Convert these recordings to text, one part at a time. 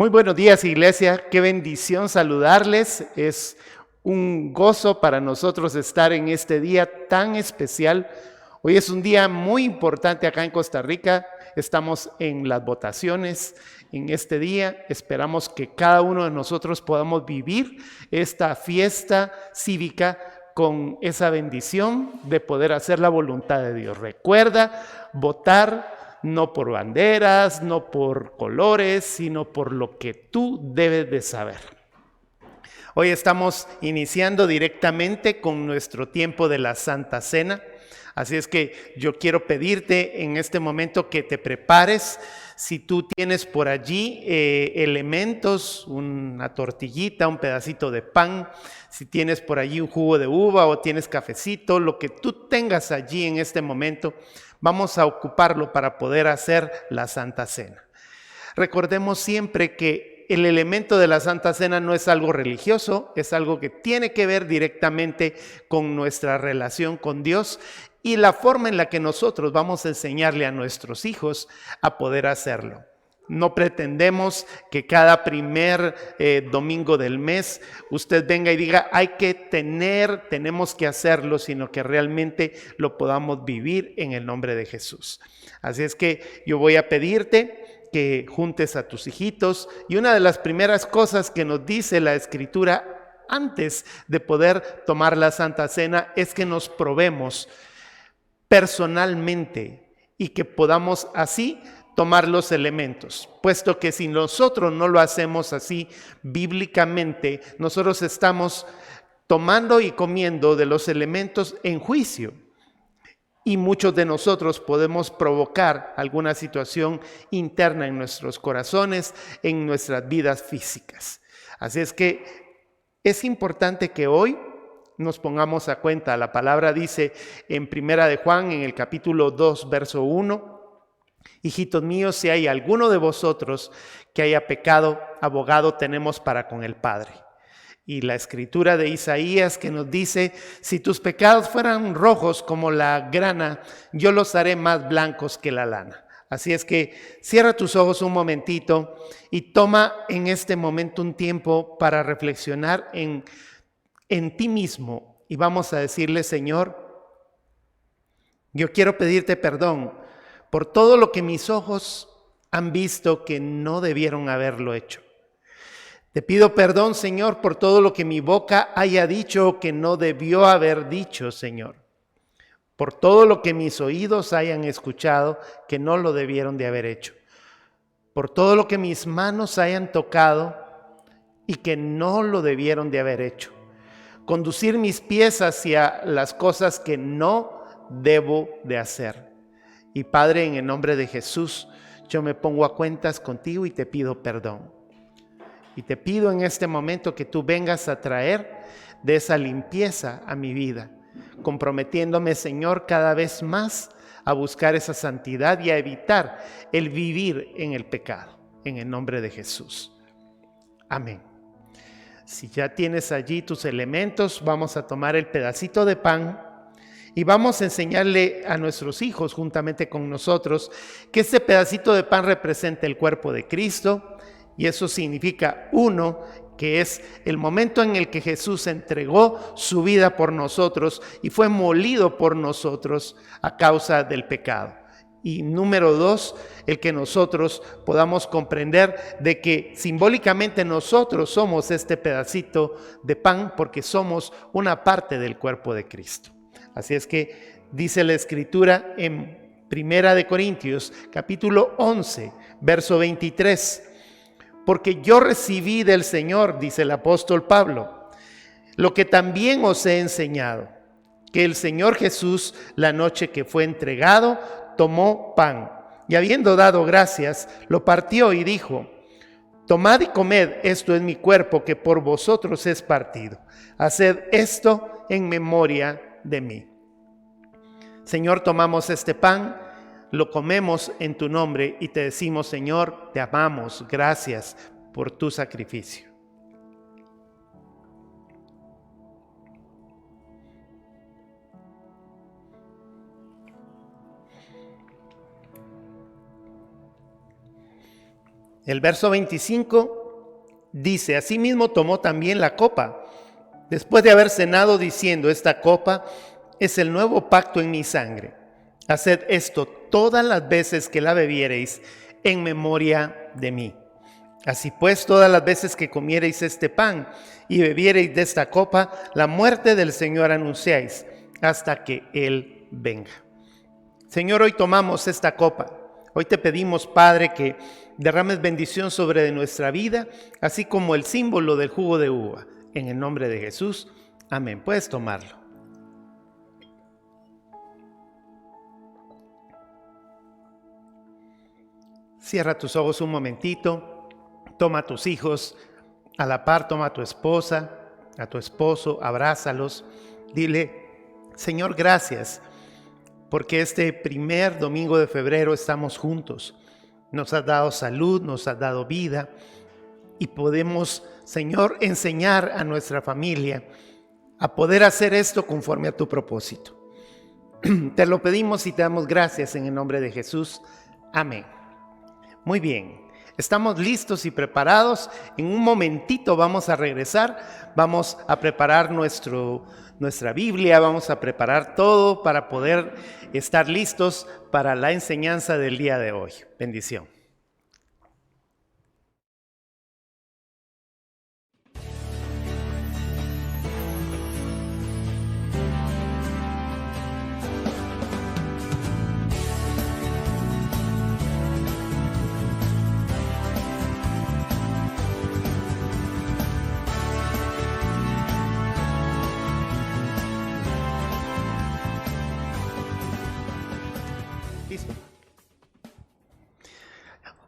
Muy buenos días, iglesia. Qué bendición saludarles. Es un gozo para nosotros estar en este día tan especial. Hoy es un día muy importante acá en Costa Rica. Estamos en las votaciones en este día. Esperamos que cada uno de nosotros podamos vivir esta fiesta cívica con esa bendición de poder hacer la voluntad de Dios. Recuerda votar no por banderas, no por colores, sino por lo que tú debes de saber. Hoy estamos iniciando directamente con nuestro tiempo de la Santa Cena. Así es que yo quiero pedirte en este momento que te prepares. Si tú tienes por allí elementos, una tortillita, un pedacito de pan, si tienes por allí un jugo de uva o tienes cafecito, lo que tú tengas allí en este momento, vamos a ocuparlo para poder hacer la Santa Cena. Recordemos siempre que el elemento de la Santa Cena no es algo religioso, es algo que tiene que ver directamente con nuestra relación con Dios y la forma en la que nosotros vamos a enseñarle a nuestros hijos a poder hacerlo. No pretendemos que cada primer domingo del mes usted venga y diga tenemos que hacerlo, sino que realmente lo podamos vivir en el nombre de Jesús. Así es que yo voy a pedirte que juntes a tus hijitos y una de las primeras cosas que nos dice la Escritura antes de poder tomar la Santa Cena es que nos probemos personalmente y que podamos así tomar los elementos, puesto que si nosotros no lo hacemos así bíblicamente, nosotros estamos tomando y comiendo de los elementos en juicio. Y muchos de nosotros podemos provocar alguna situación interna en nuestros corazones, en nuestras vidas físicas. Así es que es importante que hoy nos pongamos a cuenta. La palabra dice en Primera de Juan, en el capítulo 2, verso 1, hijitos míos, si hay alguno de vosotros que haya pecado, abogado tenemos para con el Padre. Y la escritura de Isaías que nos dice, si tus pecados fueran rojos como la grana, yo los haré más blancos que la lana. Así es que cierra tus ojos un momentito y toma en este momento un tiempo para reflexionar en ti mismo. Y vamos a decirle, Señor, yo quiero pedirte perdón por todo lo que mis ojos han visto que no debieron haberlo hecho. Te pido perdón, Señor, por todo lo que mi boca haya dicho que no debió haber dicho, Señor. Por todo lo que mis oídos hayan escuchado que no lo debieron de haber hecho. Por todo lo que mis manos hayan tocado y que no lo debieron de haber hecho. Conducir mis pies hacia las cosas que no debo de hacer. Y Padre, en el nombre de Jesús, yo me pongo a cuentas contigo y te pido perdón. Y te pido en este momento que tú vengas a traer de esa limpieza a mi vida, comprometiéndome, Señor, cada vez más a buscar esa santidad y a evitar el vivir en el pecado, en el nombre de Jesús. Amén. Si ya tienes allí tus elementos, vamos a tomar el pedacito de pan y vamos a enseñarle a nuestros hijos, juntamente con nosotros, que este pedacito de pan representa el cuerpo de Cristo. Y eso significa, uno, que es el momento en el que Jesús entregó su vida por nosotros y fue molido por nosotros a causa del pecado. Y número dos, el que nosotros podamos comprender de que simbólicamente nosotros somos este pedacito de pan porque somos una parte del cuerpo de Cristo. Así es que dice la Escritura en Primera de Corintios, capítulo 11, verso 23, porque yo recibí del Señor, dice el apóstol Pablo, lo que también os he enseñado, que el Señor Jesús, la noche que fue entregado, tomó pan y habiendo dado gracias, lo partió y dijo, tomad y comed, esto es mi cuerpo que por vosotros es partido. Haced esto en memoria de mí. Señor, tomamos este pan, lo comemos en tu nombre y te decimos, Señor, te amamos, gracias por tu sacrificio. El verso 25 dice: asimismo tomó también la copa, después de haber cenado, diciendo: esta copa es el nuevo pacto en mi sangre. Haced esto todas las veces que la bebiereis en memoria de mí. Así pues, todas las veces que comiereis este pan y bebiereis de esta copa, la muerte del Señor anunciáis hasta que Él venga. Señor, hoy tomamos esta copa. Hoy te pedimos, Padre, que derrames bendición sobre nuestra vida, así como el símbolo del jugo de uva. En el nombre de Jesús, amén. Puedes tomarlo. Cierra tus ojos un momentito. Toma a tus hijos a la par, toma a tu esposa, a tu esposo, abrázalos. Dile: Señor, gracias, porque este primer domingo de febrero estamos juntos. Nos has dado salud, nos has dado vida y podemos, Señor, enseñar a nuestra familia a poder hacer esto conforme a tu propósito. Te lo pedimos y te damos gracias en el nombre de Jesús. Amén. Muy bien. Estamos listos y preparados. En un momentito vamos a regresar. Vamos a preparar nuestra Biblia. Vamos a preparar todo para poder estar listos para la enseñanza del día de hoy. Bendición.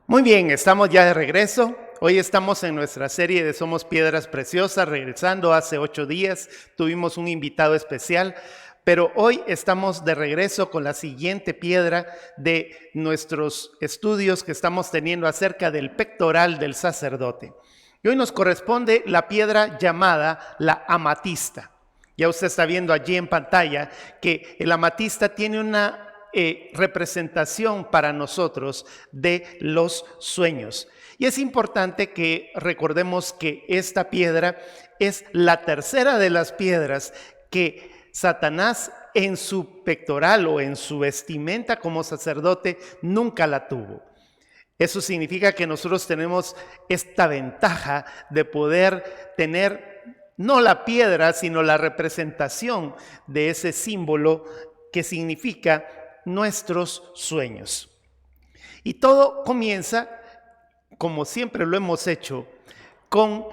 Muy bien, estamos ya de regreso. Hoy estamos en nuestra serie de Somos Piedras Preciosas, regresando. Hace 8 días tuvimos un invitado especial, pero hoy estamos de regreso con la siguiente piedra de nuestros estudios que estamos teniendo acerca del pectoral del sacerdote. Y hoy nos corresponde la piedra llamada la amatista. Ya usted está viendo allí en pantalla que el amatista tiene una representación para nosotros de los sueños. Y es importante que recordemos que esta piedra es la tercera de las piedras que Satanás en su pectoral o en su vestimenta como sacerdote nunca la tuvo. Eso significa que nosotros tenemos esta ventaja de poder tener no la piedra, sino la representación de ese símbolo que significa nuestros sueños. Y todo comienza, como siempre lo hemos hecho, con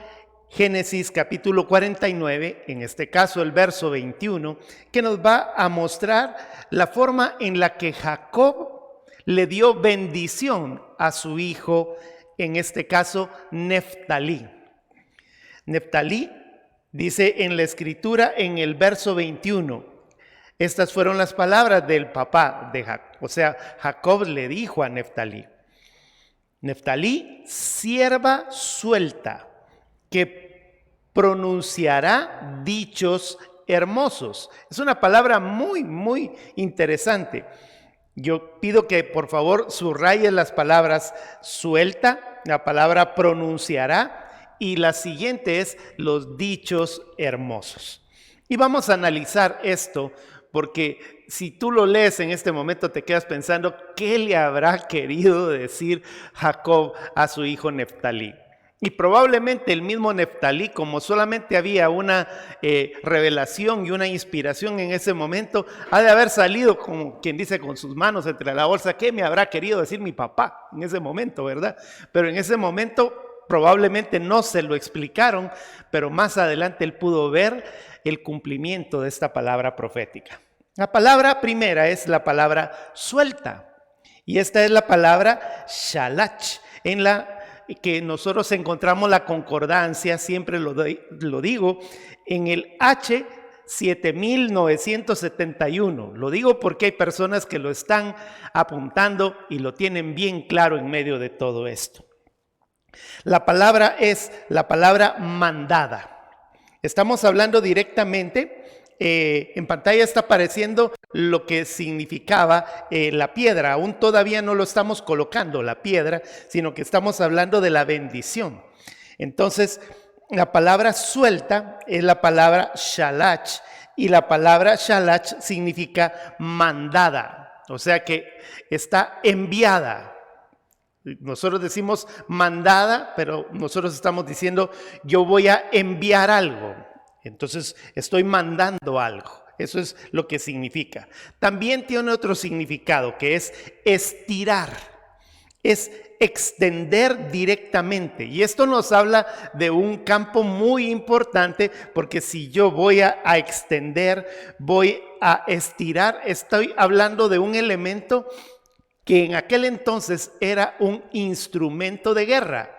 Génesis capítulo 49, en este caso el verso 21, que nos va a mostrar la forma en la que Jacob le dio bendición a su hijo, en este caso Neftalí. Neftalí dice en la escritura en el verso 21, estas fueron las palabras del papá de Jacob. O sea, Jacob le dijo a Neftalí: Neftalí, sierva suelta, que pronunciará dichos hermosos. Es una palabra muy, muy interesante. Yo pido que por favor subrayen las palabras suelta, la palabra pronunciará y la siguiente es los dichos hermosos. Y vamos a analizar esto porque si tú lo lees en este momento te quedas pensando ¿qué le habrá querido decir Jacob a su hijo Neftalí? Y probablemente el mismo Neftalí, como solamente había una revelación y una inspiración en ese momento, ha de haber salido, como quien dice, con sus manos entre la bolsa. ¿Qué me habrá querido decir mi papá en ese momento, verdad? Pero en ese momento probablemente no se lo explicaron, pero más adelante él pudo ver el cumplimiento de esta palabra profética. La palabra primera es la palabra suelta, y esta es la palabra shalach, en la que nosotros encontramos la concordancia, siempre lo digo, en el H 7971. Lo digo porque hay personas que lo están apuntando y lo tienen bien claro en medio de todo esto. La palabra es la palabra mandada. Estamos hablando directamente en pantalla está apareciendo lo que significaba la piedra. Aún todavía no lo estamos colocando, la piedra, sino que estamos hablando de la bendición. Entonces, la palabra suelta es la palabra shalach, y la palabra shalach significa mandada, o sea que está enviada. Nosotros decimos mandada, pero nosotros estamos diciendo yo voy a enviar algo. Entonces estoy mandando algo. Eso es lo que significa. También tiene otro significado que es estirar. Es extender directamente. Y esto nos habla de un campo muy importante, porque si yo voy a extender, voy a estirar, estoy hablando de un elemento que en aquel entonces era un instrumento de guerra.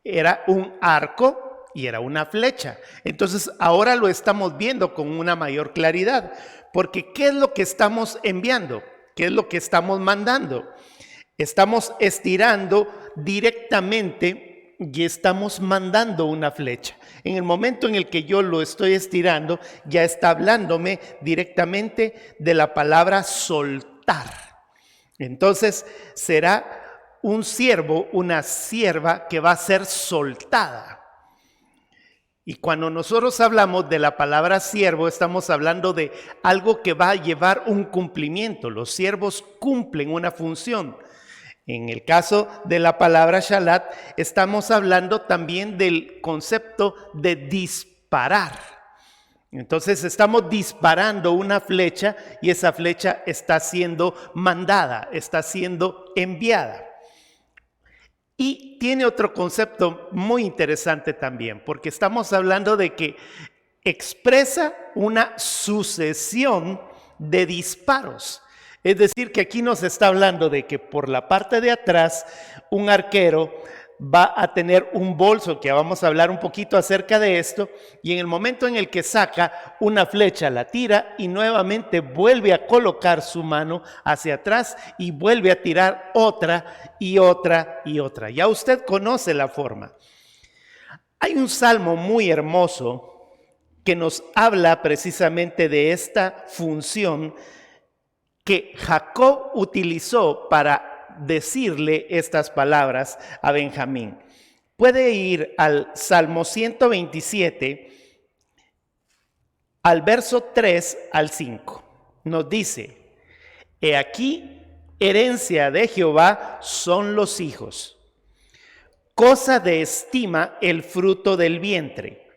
Era un arco y era una flecha. Entonces ahora lo estamos viendo con una mayor claridad, porque ¿qué es lo que estamos enviando? ¿Qué es lo que estamos mandando? Estamos estirando directamente y estamos mandando una flecha. En el momento en el que yo lo estoy estirando, ya está hablándome directamente de la palabra soltar. Entonces será un siervo, una sierva que va a ser soltada. Y cuando nosotros hablamos de la palabra siervo, estamos hablando de algo que va a llevar un cumplimiento. Los siervos cumplen una función. En el caso de la palabra shalat, estamos hablando también del concepto de disparar. Entonces estamos disparando una flecha y esa flecha está siendo mandada, está siendo enviada. Y tiene otro concepto muy interesante también, porque estamos hablando de que expresa una sucesión de disparos. Es decir, que aquí nos está hablando de que por la parte de atrás un arquero va a tener un bolso, que vamos a hablar un poquito acerca de esto, y en el momento en el que saca una flecha, la tira y nuevamente vuelve a colocar su mano hacia atrás y vuelve a tirar otra y otra y otra. Ya usted conoce la forma. Hay un salmo muy hermoso que nos habla precisamente de esta función que Jacob utilizó para decirle estas palabras a Benjamín. Puede ir al Salmo 127, al verso 3 al 5. Nos dice: he aquí, herencia de Jehová son los hijos, cosa de estima el fruto del vientre.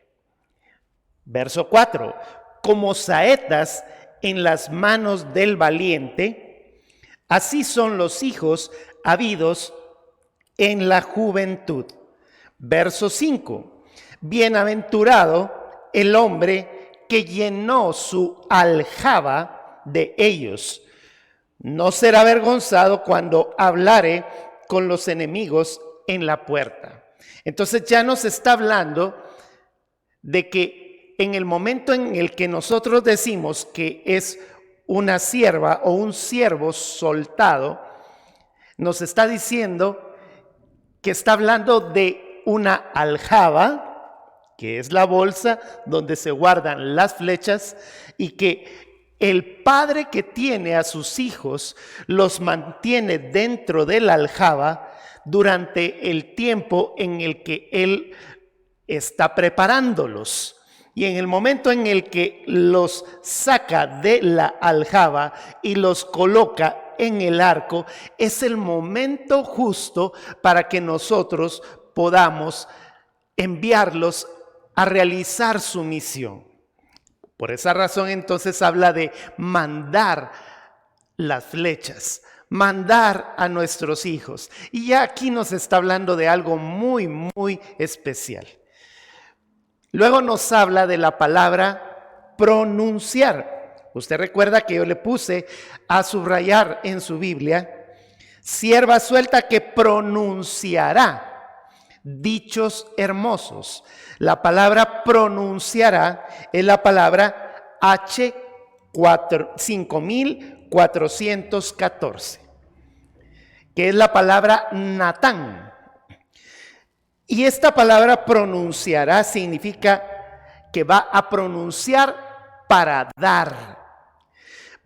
Verso 4, como saetas en las manos del valiente, así son los hijos habidos en la juventud. Verso 5. Bienaventurado el hombre que llenó su aljaba de ellos. No será avergonzado cuando hablare con los enemigos en la puerta. Entonces ya nos está hablando de que en el momento en el que nosotros decimos que es una sierva o un siervo soltado, nos está diciendo que está hablando de una aljaba, que es la bolsa donde se guardan las flechas, y que el padre que tiene a sus hijos los mantiene dentro de la aljaba durante el tiempo en el que él está preparándolos. Y en el momento en el que los saca de la aljaba y los coloca en el arco, es el momento justo para que nosotros podamos enviarlos a realizar su misión. Por esa razón entonces habla de mandar las flechas, mandar a nuestros hijos. Y ya aquí nos está hablando de algo muy, muy especial. Luego nos habla de la palabra pronunciar. Usted recuerda que yo le puse a subrayar en su Biblia: sierva suelta que pronunciará dichos hermosos. La palabra pronunciará es la palabra H5414, que es la palabra Natán. Y esta palabra pronunciará significa que va a pronunciar para dar,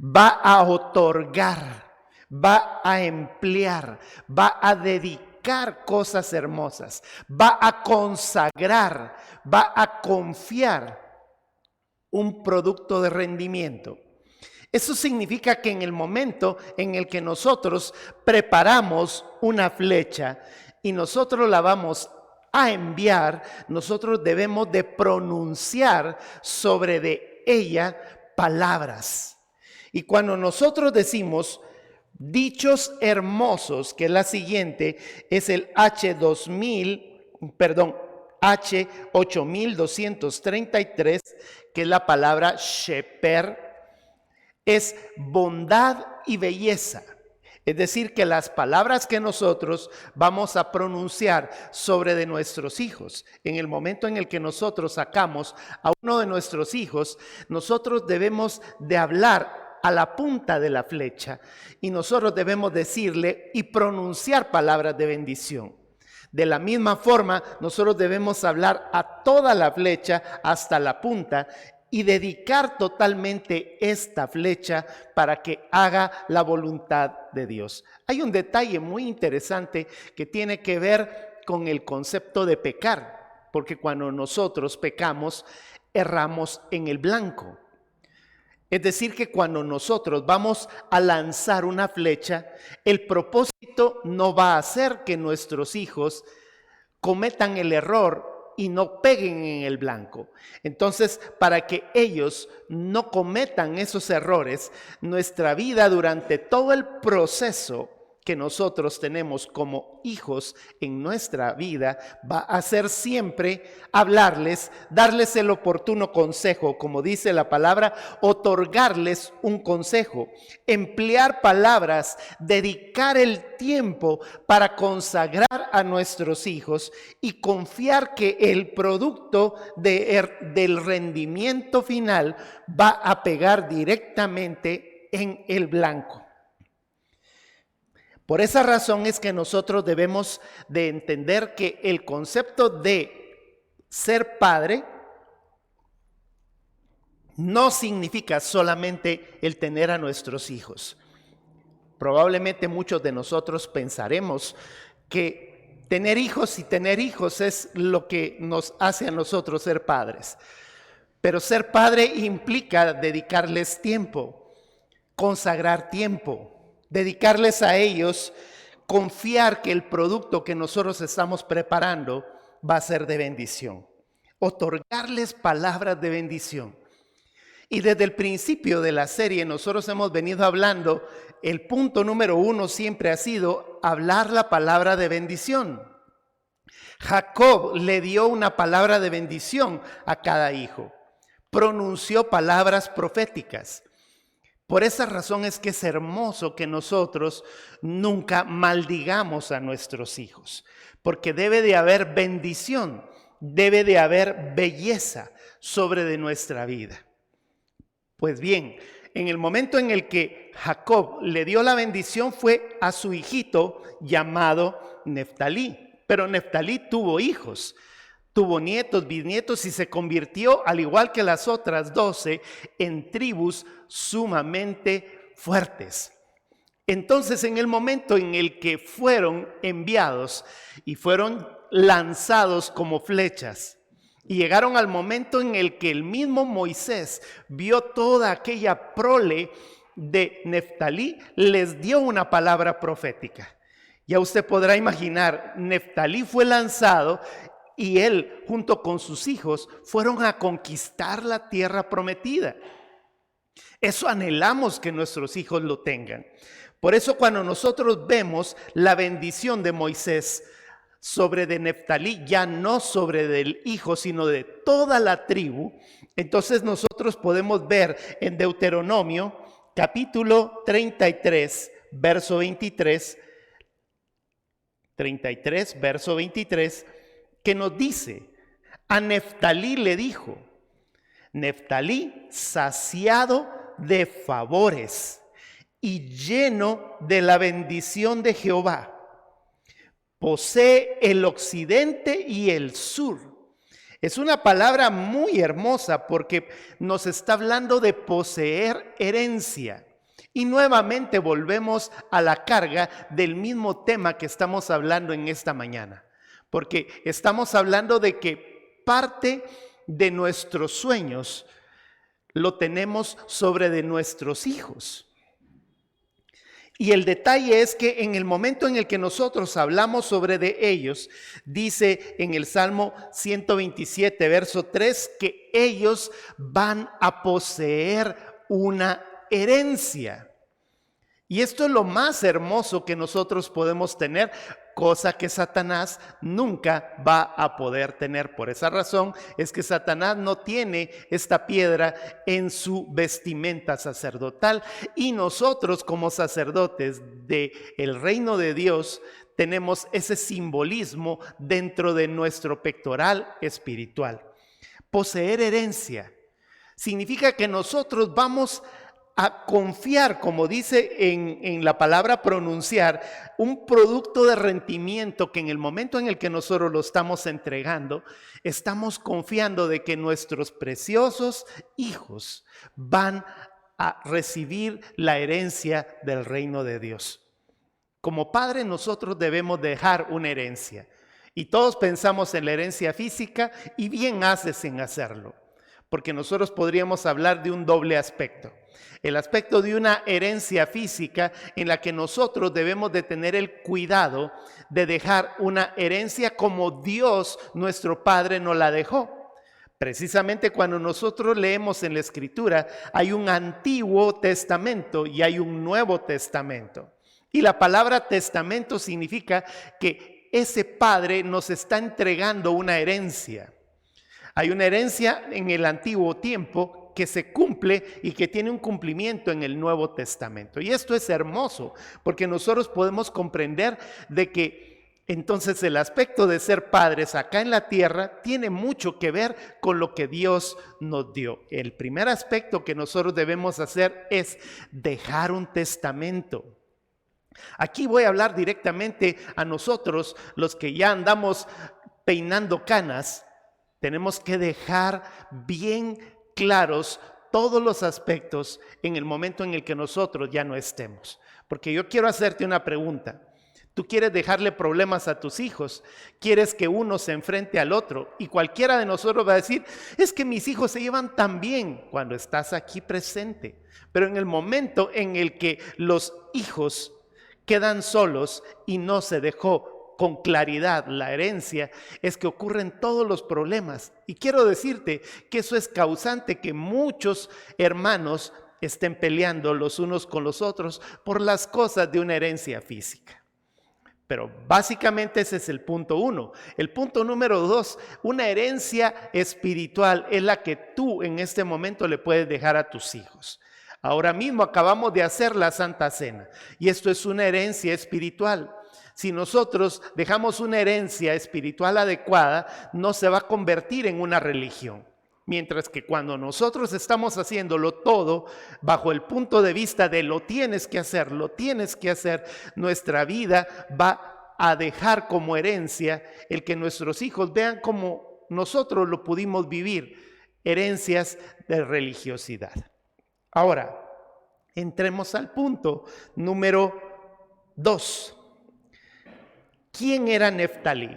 va a otorgar, va a emplear, va a dedicar cosas hermosas, va a consagrar, va a confiar un producto de rendimiento. Eso significa que en el momento en el que nosotros preparamos una flecha y nosotros la vamos a enviar, nosotros debemos de pronunciar sobre de ella palabras. Y cuando nosotros decimos dichos hermosos, que es la siguiente, es el H8233, que es la palabra sheper, es bondad y belleza. Es decir, que las palabras que nosotros vamos a pronunciar sobre de nuestros hijos, en el momento en el que nosotros sacamos a uno de nuestros hijos, nosotros debemos de hablar a la punta de la flecha y nosotros debemos decirle y pronunciar palabras de bendición. De la misma forma, nosotros debemos hablar a toda la flecha hasta la punta y dedicar totalmente esta flecha para que haga la voluntad de Dios. Hay un detalle muy interesante que tiene que ver con el concepto de pecar, porque cuando nosotros pecamos, erramos en el blanco. Es decir, que cuando nosotros vamos a lanzar una flecha, el propósito no va a ser que nuestros hijos cometan el error y no peguen en el blanco. Entonces, para que ellos no cometan esos errores, nuestra vida durante todo el proceso que nosotros tenemos como hijos en nuestra vida va a ser siempre hablarles, darles el oportuno consejo, como dice la palabra, otorgarles un consejo, emplear palabras, dedicar el tiempo para consagrar a nuestros hijos y confiar que el producto del rendimiento final va a pegar directamente en el blanco. Por esa razón es que nosotros debemos de entender que el concepto de ser padre no significa solamente el tener a nuestros hijos. Probablemente muchos de nosotros pensaremos que tener hijos es lo que nos hace a nosotros ser padres. Pero ser padre implica dedicarles tiempo, consagrar tiempo, dedicarles a ellos, confiar que el producto que nosotros estamos preparando va a ser de bendición, otorgarles palabras de bendición. Y desde el principio de la serie nosotros hemos venido hablando, el punto número 1 siempre ha sido hablar la palabra de bendición. Jacob le dio una palabra de bendición a cada hijo, pronunció palabras proféticas. Por esa razón es que es hermoso que nosotros nunca maldigamos a nuestros hijos, porque debe de haber bendición, debe de haber belleza sobre de nuestra vida. Pues bien, en el momento en el que Jacob le dio la bendición fue a su hijito llamado Neftalí, pero Neftalí tuvo hijos. Tuvo nietos, bisnietos y se convirtió, al igual que las otras 12, en tribus sumamente fuertes. Entonces, en el momento en el que fueron enviados y fueron lanzados como flechas, y llegaron al momento en el que el mismo Moisés vio toda aquella prole de Neftalí, les dio una palabra profética. Ya usted podrá imaginar, Neftalí fue lanzado y él, junto con sus hijos, fueron a conquistar la tierra prometida. Eso anhelamos que nuestros hijos lo tengan. Por eso cuando nosotros vemos la bendición de Moisés sobre de Neftalí, ya no sobre del hijo, sino de toda la tribu, entonces nosotros podemos ver en Deuteronomio, capítulo 33, verso 23, que nos dice, a Neftalí le dijo, Neftalí saciado de favores y lleno de la bendición de Jehová, posee el occidente y el sur. Es una palabra muy hermosa porque nos está hablando de poseer herencia. Y nuevamente volvemos a la carga del mismo tema que estamos hablando en esta mañana. Porque estamos hablando de que parte de nuestros sueños lo tenemos sobre de nuestros hijos. Y el detalle es que en el momento en el que nosotros hablamos sobre de ellos, dice en el Salmo 127, verso 3, que ellos van a poseer una herencia. Y esto es lo más hermoso que nosotros podemos tener, cosa que Satanás nunca va a poder tener. Por esa razón es que Satanás no tiene esta piedra en su vestimenta sacerdotal, y nosotros como sacerdotes del reino de Dios tenemos ese simbolismo dentro de nuestro pectoral espiritual. Poseer herencia significa que nosotros vamos a confiar, como dice en la palabra pronunciar, un producto de rendimiento que en el momento en el que nosotros lo estamos entregando, estamos confiando de que nuestros preciosos hijos van a recibir la herencia del reino de Dios. Como padre nosotros debemos dejar una herencia, y todos pensamos en la herencia física, y bien haces en hacerlo, porque nosotros podríamos hablar de un doble aspecto. El aspecto de una herencia física en la que nosotros debemos de tener el cuidado de dejar una herencia como Dios, nuestro Padre, nos la dejó. Precisamente cuando nosotros leemos en la Escritura, hay un Antiguo Testamento y hay un Nuevo Testamento. Y la palabra testamento significa que ese Padre nos está entregando una herencia. Hay una herencia en el antiguo tiempo que se cumple y que tiene un cumplimiento en el Nuevo Testamento. Y esto es hermoso porque nosotros podemos comprender de que entonces el aspecto de ser padres acá en la tierra tiene mucho que ver con lo que Dios nos dio. El primer aspecto que nosotros debemos hacer es dejar un testamento. Aquí voy a hablar directamente a nosotros, los que ya andamos peinando canas. Tenemos que dejar bien claros todos los aspectos en el momento en el que nosotros ya no estemos. Porque yo quiero hacerte una pregunta. Tú quieres dejarle problemas a tus hijos, quieres que uno se enfrente al otro, y cualquiera de nosotros va a decir, es que mis hijos se llevan tan bien cuando estás aquí presente. Pero en el momento en el que los hijos quedan solos y no se dejó con claridad la herencia, es que ocurren todos los problemas. Y quiero decirte que eso es causante que muchos hermanos estén peleando los unos con los otros por las cosas de una herencia física. Pero básicamente ese es el punto 1. El punto número 2, una herencia espiritual es la que tú en este momento le puedes dejar a tus hijos. Ahora mismo acabamos de hacer la Santa Cena y esto es una herencia espiritual. Si nosotros dejamos una herencia espiritual adecuada, no se va a convertir en una religión. Mientras que cuando nosotros estamos haciéndolo todo bajo el punto de vista de lo tienes que hacer, nuestra vida va a dejar como herencia el que nuestros hijos vean como nosotros lo pudimos vivir, herencias de religiosidad. Ahora, entremos al punto número 2. ¿Quién era Neftalí?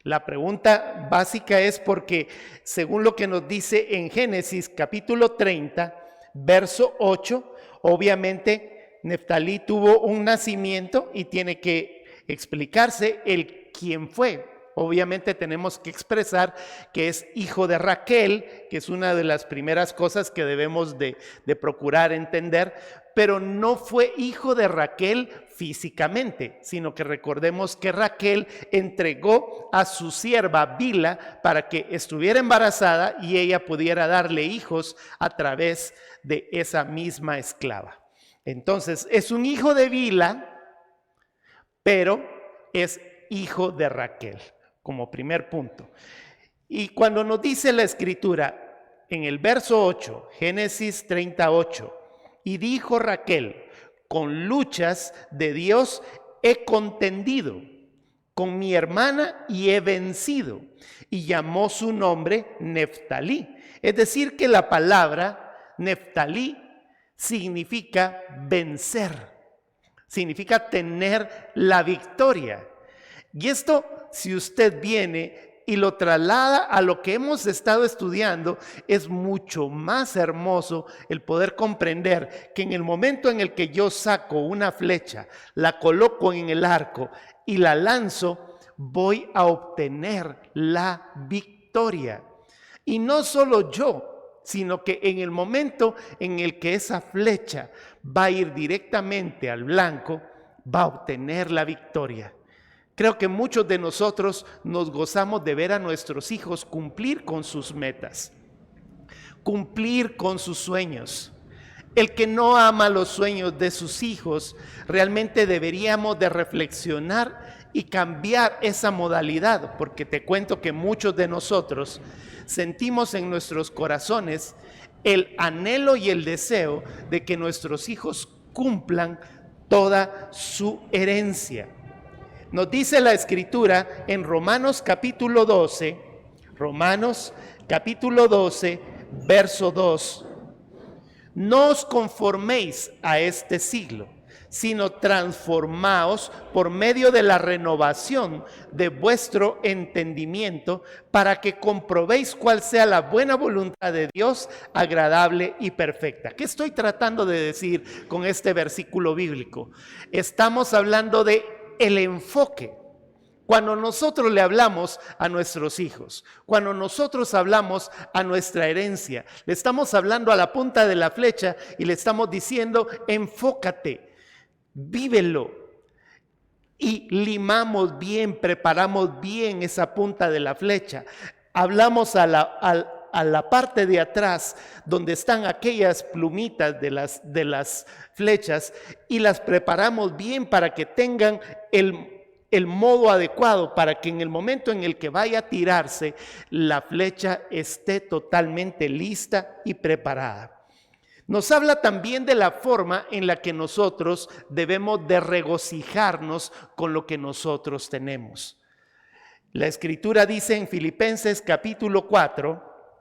La pregunta básica es porque, según lo que nos dice en Génesis capítulo 30, verso 8, obviamente Neftalí tuvo un nacimiento y tiene que explicarse el quién fue. Obviamente tenemos que expresar que es hijo de Raquel, que es una de las primeras cosas que debemos de procurar entender, pero no fue hijo de Raquel físicamente, sino que recordemos que Raquel entregó a su sierva Bila para que estuviera embarazada y ella pudiera darle hijos a través de esa misma esclava. Entonces, es un hijo de Bila, pero es hijo de Raquel, como primer punto. Y cuando nos dice la Escritura, en el verso 8, Génesis 38, y dijo Raquel, con luchas de Dios he contendido, con mi hermana y he vencido. Y llamó su nombre Neftalí. Es decir, que la palabra Neftalí significa vencer, significa tener la victoria. Y esto, si usted viene y lo traslada a lo que hemos estado estudiando, es mucho más hermoso el poder comprender que en el momento en el que yo saco una flecha, la coloco en el arco y la lanzo, voy a obtener la victoria. Y no solo yo, sino que en el momento en el que esa flecha va a ir directamente al blanco, va a obtener la victoria. Creo que muchos de nosotros nos gozamos de ver a nuestros hijos cumplir con sus metas, cumplir con sus sueños. El que no ama los sueños de sus hijos, realmente deberíamos de reflexionar y cambiar esa modalidad, porque te cuento que muchos de nosotros sentimos en nuestros corazones el anhelo y el deseo de que nuestros hijos cumplan toda su herencia. Nos dice la Escritura en Romanos capítulo 12, verso 2, no os conforméis a este siglo, sino transformaos por medio de la renovación de vuestro entendimiento, para que comprobéis cuál sea la buena voluntad de Dios, agradable y perfecta. ¿Qué estoy tratando de decir con este versículo bíblico? Estamos hablando de el enfoque. Cuando nosotros le hablamos a nuestros hijos, cuando nosotros hablamos a nuestra herencia, le estamos hablando a la punta de la flecha y le estamos diciendo, enfócate, vívelo. Y limamos bien, preparamos bien esa punta de la flecha. Hablamos a la parte de atrás donde están aquellas plumitas de las flechas y las preparamos bien para que tengan el modo adecuado, para que en el momento en el que vaya a tirarse, la flecha esté totalmente lista y preparada. Nos habla también de la forma en la que nosotros debemos de regocijarnos con lo que nosotros tenemos. La Escritura dice en Filipenses capítulo 4,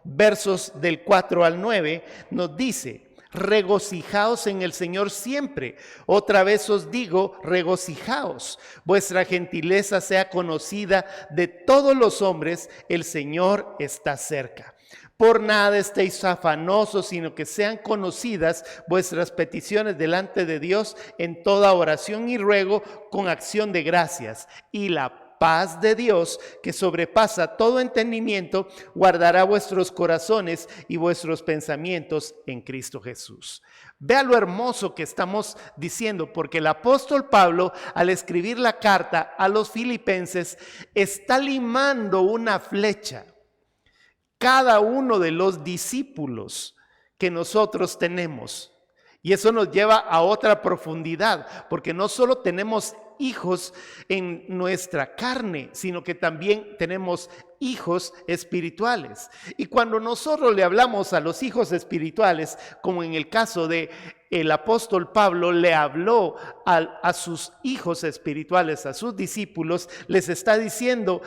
versos del 4 al 9, nos dice, regocijaos en el Señor siempre. Otra vez os digo, regocijaos. Vuestra gentileza sea conocida de todos los hombres, el Señor está cerca. Por nada estéis afanosos, sino que sean conocidas vuestras peticiones delante de Dios en toda oración y ruego con acción de gracias. Y la paz de Dios, que sobrepasa todo entendimiento, guardará vuestros corazones y vuestros pensamientos en Cristo Jesús. Vea lo hermoso que estamos diciendo, porque el apóstol Pablo, al escribir la carta a los filipenses, está limando una flecha. Cada uno de los discípulos que nosotros tenemos. Y eso nos lleva a otra profundidad, porque no solo tenemos hijos en nuestra carne, sino que también tenemos hijos espirituales. Y cuando nosotros le hablamos a los hijos espirituales, como en el caso de el apóstol Pablo le habló a sus hijos espirituales, a sus discípulos, les está diciendo,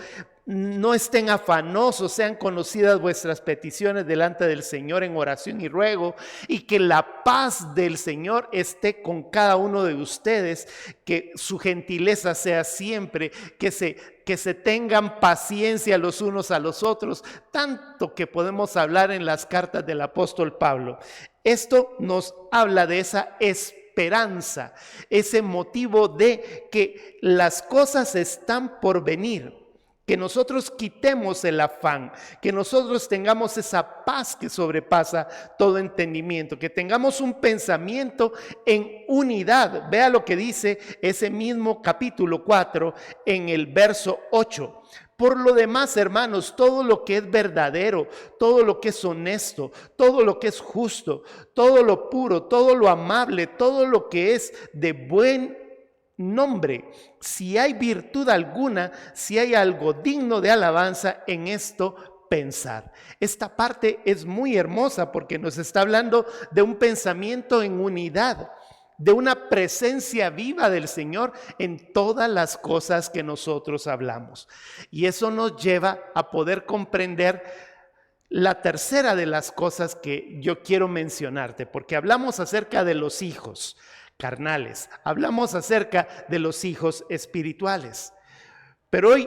no estén afanosos, sean conocidas vuestras peticiones delante del Señor en oración y ruego, y que la paz del Señor esté con cada uno de ustedes, que su gentileza sea siempre, que se tengan paciencia los unos a los otros, tanto que podemos hablar en las cartas del apóstol Pablo. Esto nos habla de esa esperanza, ese motivo de que las cosas están por venir. Que nosotros quitemos el afán, que nosotros tengamos esa paz que sobrepasa todo entendimiento, que tengamos un pensamiento en unidad. Vea lo que dice ese mismo capítulo 4 en el verso 8. Por lo demás, hermanos, todo lo que es verdadero, todo lo que es honesto, todo lo que es justo, todo lo puro, todo lo amable, todo lo que es de buen nombre, si hay virtud alguna, si hay algo digno de alabanza, en esto pensar. Esta parte es muy hermosa porque nos está hablando de un pensamiento en unidad, de una presencia viva del Señor en todas las cosas que nosotros hablamos. Y eso nos lleva a poder comprender la tercera de las cosas que yo quiero mencionarte, porque hablamos acerca de los hijos carnales, hablamos acerca de los hijos espirituales. Pero hoy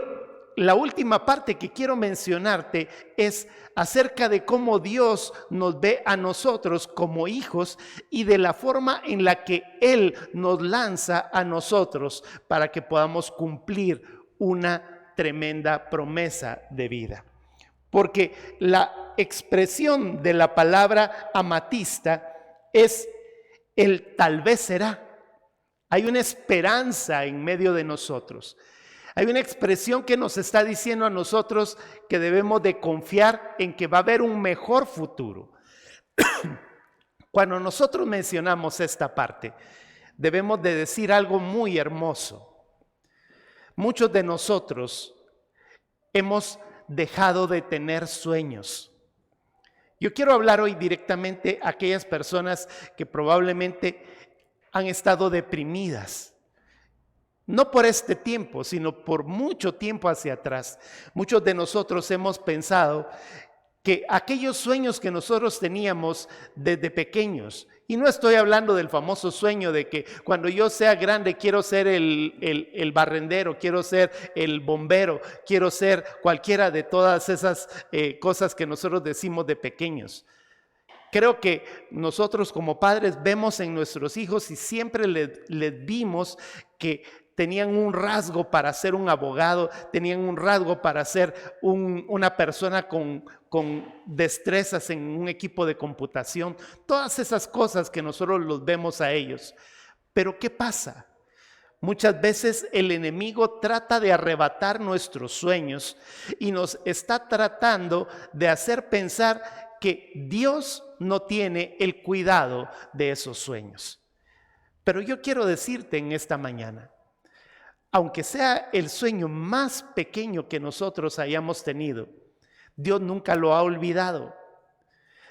la última parte que quiero mencionarte es acerca de cómo Dios nos ve a nosotros como hijos y de la forma en la que Él nos lanza a nosotros para que podamos cumplir una tremenda promesa de vida. Porque la expresión de la palabra amatista es el tal vez será. Hay una esperanza en medio de nosotros. Hay una expresión que nos está diciendo a nosotros que debemos de confiar en que va a haber un mejor futuro. Cuando nosotros mencionamos esta parte, debemos de decir algo muy hermoso. Muchos de nosotros hemos dejado de tener sueños. Yo quiero hablar hoy directamente a aquellas personas que probablemente han estado deprimidas. No por este tiempo, sino por mucho tiempo hacia atrás. Muchos de nosotros hemos pensado que aquellos sueños que nosotros teníamos desde pequeños, y no estoy hablando del famoso sueño de que cuando yo sea grande quiero ser el barrendero, quiero ser el bombero, quiero ser cualquiera de todas esas cosas que nosotros decimos de pequeños. Creo que nosotros como padres vemos en nuestros hijos y siempre les vimos que tenían un rasgo para ser un abogado, tenían un rasgo para ser una persona con destrezas en un equipo de computación, todas esas cosas que nosotros los vemos a ellos. Pero ¿qué pasa? Muchas veces el enemigo trata de arrebatar nuestros sueños y nos está tratando de hacer pensar que Dios no tiene el cuidado de esos sueños. Pero yo quiero decirte en esta mañana, aunque sea el sueño más pequeño que nosotros hayamos tenido, Dios nunca lo ha olvidado.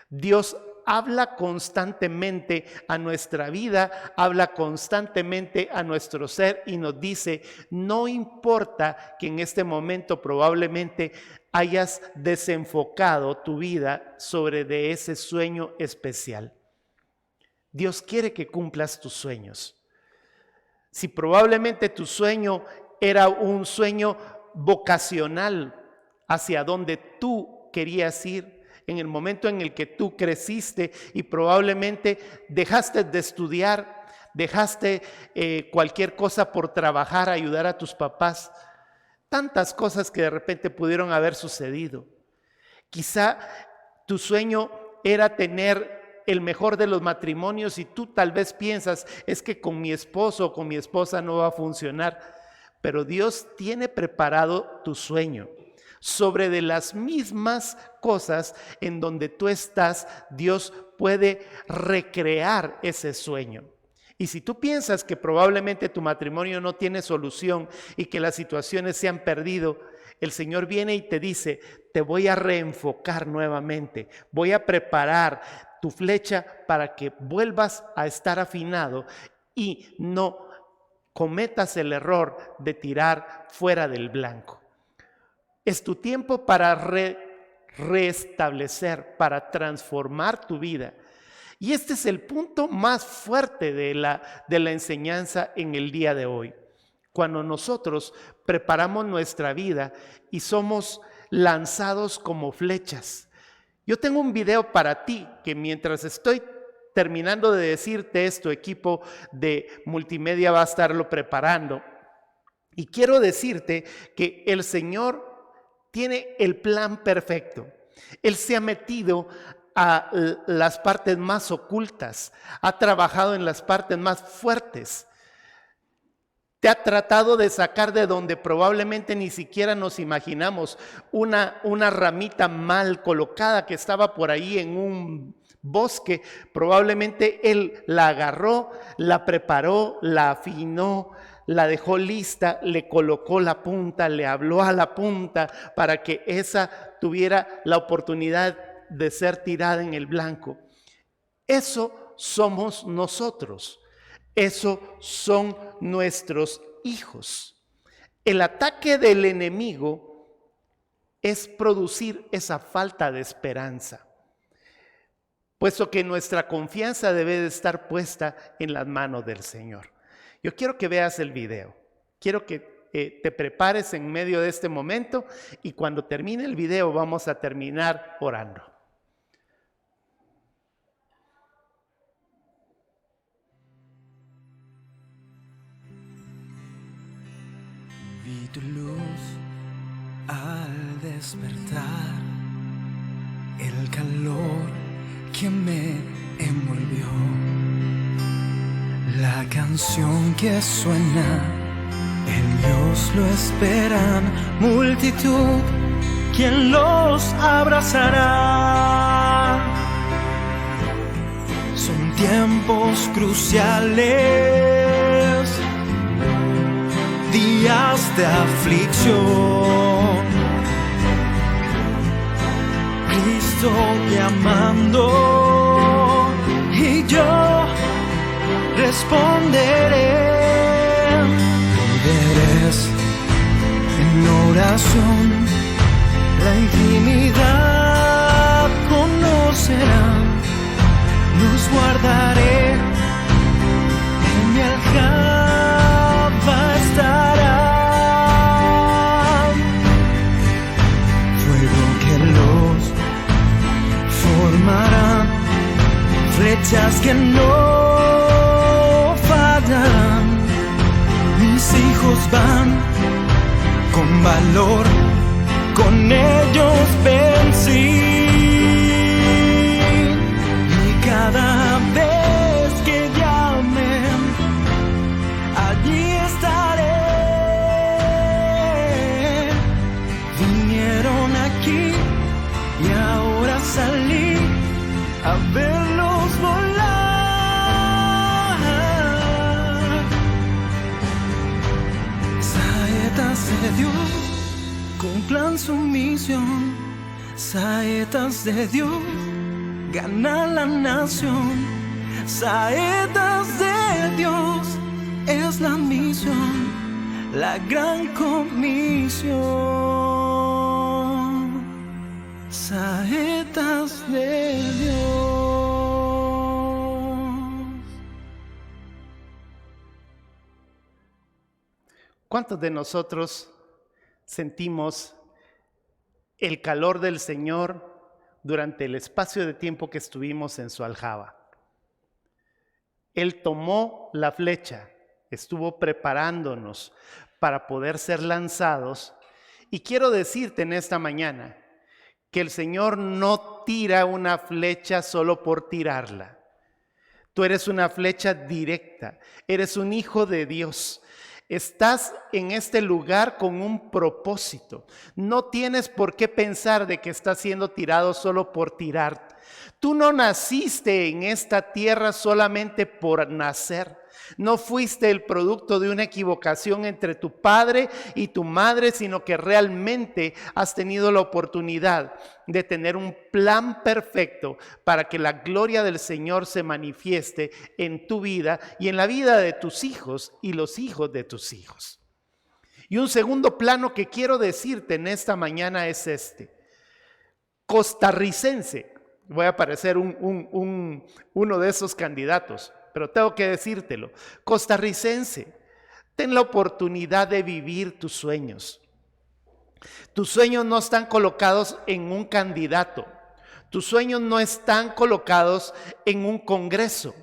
Dios habla constantemente a nuestra vida, habla constantemente a nuestro ser y nos dice, no importa que en este momento probablemente hayas desenfocado tu vida sobre de ese sueño especial. Dios quiere que cumplas tus sueños. Si probablemente tu sueño era un sueño vocacional hacia donde tú querías ir, en el momento en el que tú creciste y probablemente dejaste de estudiar, dejaste cualquier cosa por trabajar, ayudar a tus papás, tantas cosas que de repente pudieron haber sucedido. Quizá tu sueño era tener el mejor de los matrimonios y tú tal vez piensas, es que con mi esposo o con mi esposa no va a funcionar, pero Dios tiene preparado tu sueño. Sobre de las mismas cosas en donde tú estás, Dios puede recrear ese sueño. Y si tú piensas que probablemente tu matrimonio no tiene solución y que las situaciones se han perdido, el Señor viene y te dice, te voy a reenfocar nuevamente, voy a preparar tu flecha para que vuelvas a estar afinado y no cometas el error de tirar fuera del blanco. Es tu tiempo para restablecer, para transformar tu vida. Y este es el punto más fuerte de la enseñanza en el día de hoy. Cuando nosotros preparamos nuestra vida y somos lanzados como flechas. Yo tengo un video para ti que mientras estoy terminando de decirte esto, equipo de multimedia va a estarlo preparando. Y quiero decirte que el Señor tiene el plan perfecto. Él se ha metido a las partes más ocultas, ha trabajado en las partes más fuertes. Te ha tratado de sacar de donde probablemente ni siquiera nos imaginamos, una ramita mal colocada que estaba por ahí en un bosque. Probablemente Él la agarró, la preparó, la afinó, la dejó lista, le colocó la punta, le habló a la punta para que esa tuviera la oportunidad de ser tirada en el blanco. Eso somos nosotros. Eso son nuestros hijos. El ataque del enemigo es producir esa falta de esperanza, puesto que nuestra confianza debe de estar puesta en las manos del Señor. Yo quiero que veas el video. Quiero que te prepares en medio de este momento y cuando termine el video vamos a terminar orando. Vi tu luz al despertar, el calor que me envolvió, la canción que suena, ellos lo esperan, multitud, quien los abrazará. Son tiempos cruciales, días de aflicción, Cristo llamando y yo responderé. Líderes en oración, la intimidad conocerán, los guardaré en mi aljaba estarán. Fuego que los formarán, flechas que no fallarán. Mis hijos van con valor, con ellos vencí. Y cada vez que llamen, allí estaré. Vinieron aquí y ahora salí a verlos volar. Saetas de Dios cumplan su misión. Saetas de Dios ganan la nación. Saetas de Dios es la misión, la gran comisión. Saetas de Dios. ¿Cuántos de nosotros sentimos el calor del Señor durante el espacio de tiempo que estuvimos en su aljaba? Él tomó la flecha, estuvo preparándonos para poder ser lanzados. Y quiero decirte en esta mañana que el Señor no tira una flecha solo por tirarla. Tú eres una flecha directa, eres un hijo de Dios. Estás en este lugar con un propósito. No tienes por qué pensar de que estás siendo tirado solo por tirar. Tú no naciste en esta tierra solamente por nacer. No fuiste el producto de una equivocación entre tu padre y tu madre, sino que realmente has tenido la oportunidad de tener un plan perfecto para que la gloria del Señor se manifieste en tu vida y en la vida de tus hijos y los hijos de tus hijos. Y un segundo plano que quiero decirte en esta mañana es este. Costarricense. Voy a parecer uno de esos candidatos, pero tengo que decírtelo. Costarricense, ten la oportunidad de vivir tus sueños. Tus sueños no están colocados en un candidato. Tus sueños no están colocados en un congreso.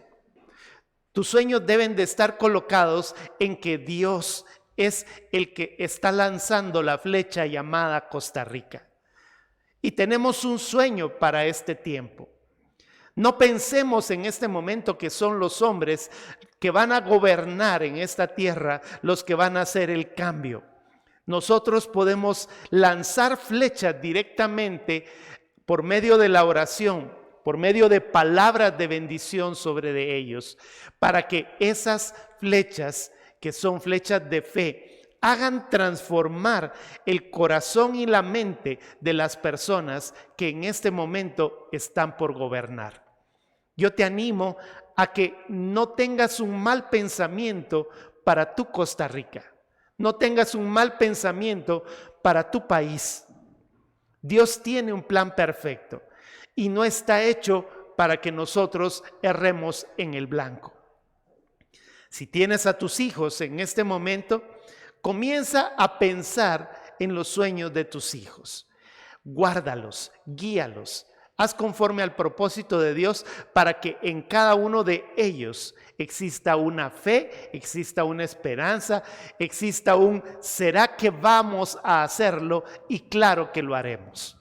Tus sueños deben de estar colocados en que Dios es el que está lanzando la flecha llamada Costa Rica. Y tenemos un sueño para este tiempo. No pensemos en este momento que son los hombres que van a gobernar en esta tierra los que van a hacer el cambio. Nosotros podemos lanzar flechas directamente por medio de la oración, por medio de palabras de bendición sobre de ellos, para que esas flechas, que son flechas de fe, hagan transformar el corazón y la mente de las personas que en este momento están por gobernar. Yo te animo a que no tengas un mal pensamiento para tu Costa Rica. No tengas un mal pensamiento para tu país. Dios tiene un plan perfecto y no está hecho para que nosotros erremos en el blanco. Si tienes a tus hijos en este momento, comienza a pensar en los sueños de tus hijos. Guárdalos, guíalos. Haz conforme al propósito de Dios para que en cada uno de ellos exista una fe, exista una esperanza, exista un ¿será que vamos a hacerlo? Y claro que lo haremos.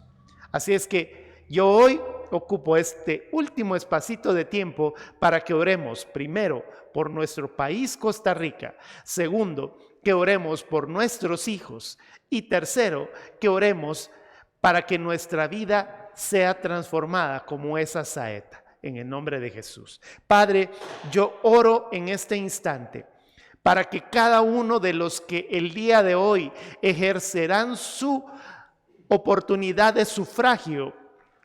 Así es que yo hoy ocupo este último espacito de tiempo para que oremos primero por nuestro país Costa Rica, segundo, que oremos por nuestros hijos y tercero, que oremos para que nuestra vida sea transformada como esa saeta, en el nombre de Jesús. Padre, yo oro en este instante para que cada uno de los que el día de hoy ejercerán su oportunidad de sufragio,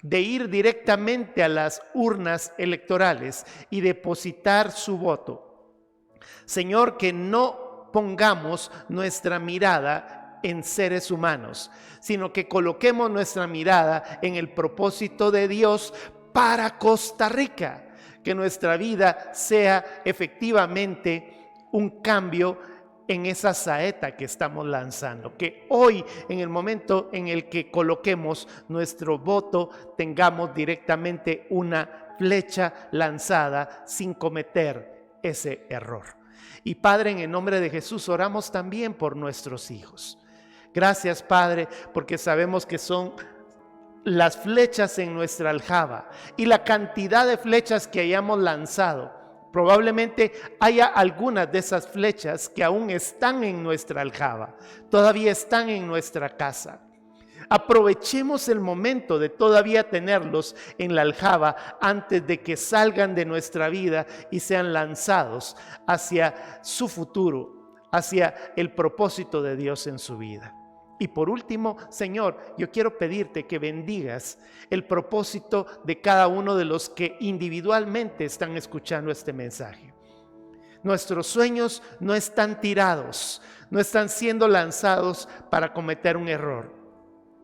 de ir directamente a las urnas electorales y depositar su voto. Señor, que no pongamos nuestra mirada en seres humanos, sino que coloquemos nuestra mirada en el propósito de Dios para Costa Rica, que nuestra vida sea efectivamente un cambio en esa saeta que estamos lanzando, que hoy en el momento en el que coloquemos nuestro voto tengamos directamente una flecha lanzada sin cometer ese error. Y Padre, en el nombre de Jesús oramos también por nuestros hijos. Gracias, Padre, porque sabemos que son las flechas en nuestra aljaba y la cantidad de flechas que hayamos lanzado. Probablemente haya algunas de esas flechas que aún están en nuestra aljaba, todavía están en nuestra casa. Aprovechemos el momento de todavía tenerlos en la aljaba antes de que salgan de nuestra vida y sean lanzados hacia su futuro, hacia el propósito de Dios en su vida. Y por último, Señor, yo quiero pedirte que bendigas el propósito de cada uno de los que individualmente están escuchando este mensaje. Nuestros sueños no están tirados, no están siendo lanzados para cometer un error.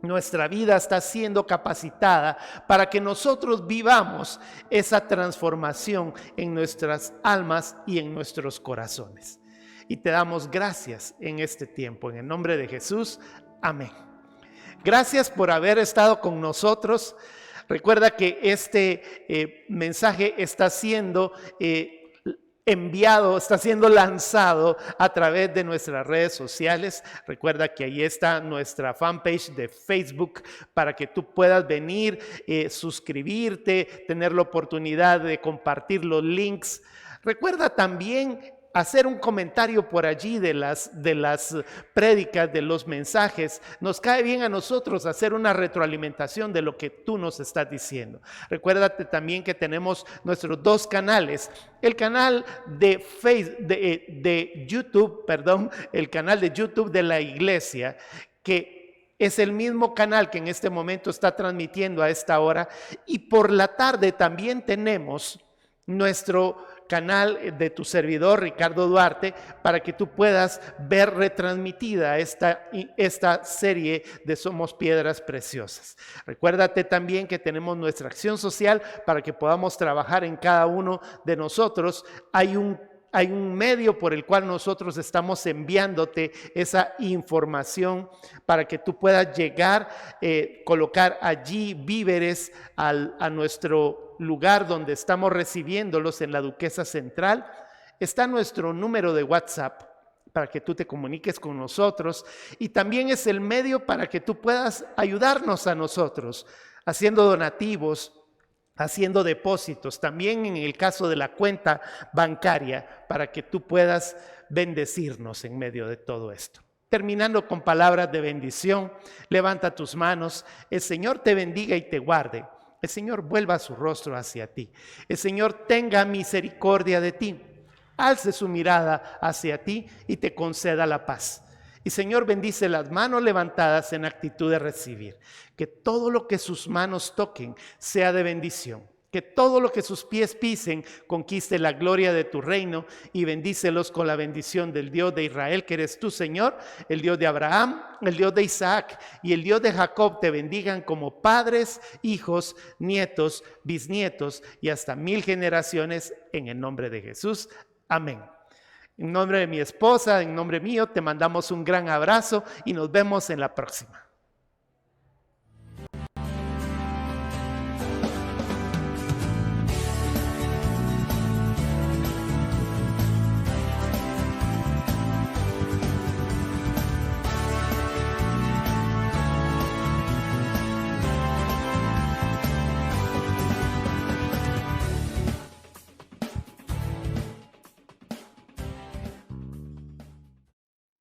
Nuestra vida está siendo capacitada para que nosotros vivamos esa transformación en nuestras almas y en nuestros corazones. Y te damos gracias en este tiempo. En el nombre de Jesús, amén. Gracias por haber estado con nosotros. Recuerda que este mensaje está siendo enviado, está siendo lanzado a través de nuestras redes sociales. Recuerda que ahí está nuestra fanpage de Facebook para que tú puedas venir, suscribirte, tener la oportunidad de compartir los links. Recuerda también hacer un comentario por allí de las prédicas, de los mensajes. Nos cae bien a nosotros hacer una retroalimentación de lo que tú nos estás diciendo. Recuérdate también que tenemos nuestros dos canales. El canal de YouTube, el canal de YouTube de la iglesia, que es el mismo canal que en este momento está transmitiendo a esta hora. Y por la tarde también tenemos nuestro canal de tu servidor Ricardo Duarte para que tú puedas ver retransmitida esta serie de Somos Piedras Preciosas. Recuérdate también que tenemos nuestra acción social para que podamos trabajar en cada uno de nosotros. Hay un medio por el cual nosotros estamos enviándote esa información para que tú puedas llegar, colocar allí víveres a nuestro lugar donde estamos recibiéndolos en la Duquesa Central. Está nuestro número de WhatsApp para que tú te comuniques con nosotros y también es el medio para que tú puedas ayudarnos a nosotros haciendo donativos, haciendo depósitos, también en el caso de la cuenta bancaria, para que tú puedas bendecirnos en medio de todo esto. Terminando con palabras de bendición, levanta tus manos. El Señor te bendiga y te guarde. El Señor vuelva su rostro hacia ti. El Señor tenga misericordia de ti. Alce su mirada hacia ti y te conceda la paz. Y Señor, bendice las manos levantadas en actitud de recibir. Que todo lo que sus manos toquen sea de bendición. Que todo lo que sus pies pisen conquiste la gloria de tu reino y bendícelos con la bendición del Dios de Israel, que eres tú, Señor, el Dios de Abraham, el Dios de Isaac y el Dios de Jacob. Te bendigan como padres, hijos, nietos, bisnietos y hasta 1000 generaciones, en el nombre de Jesús. Amén. En nombre de mi esposa, en nombre mío, te mandamos un gran abrazo y nos vemos en la próxima.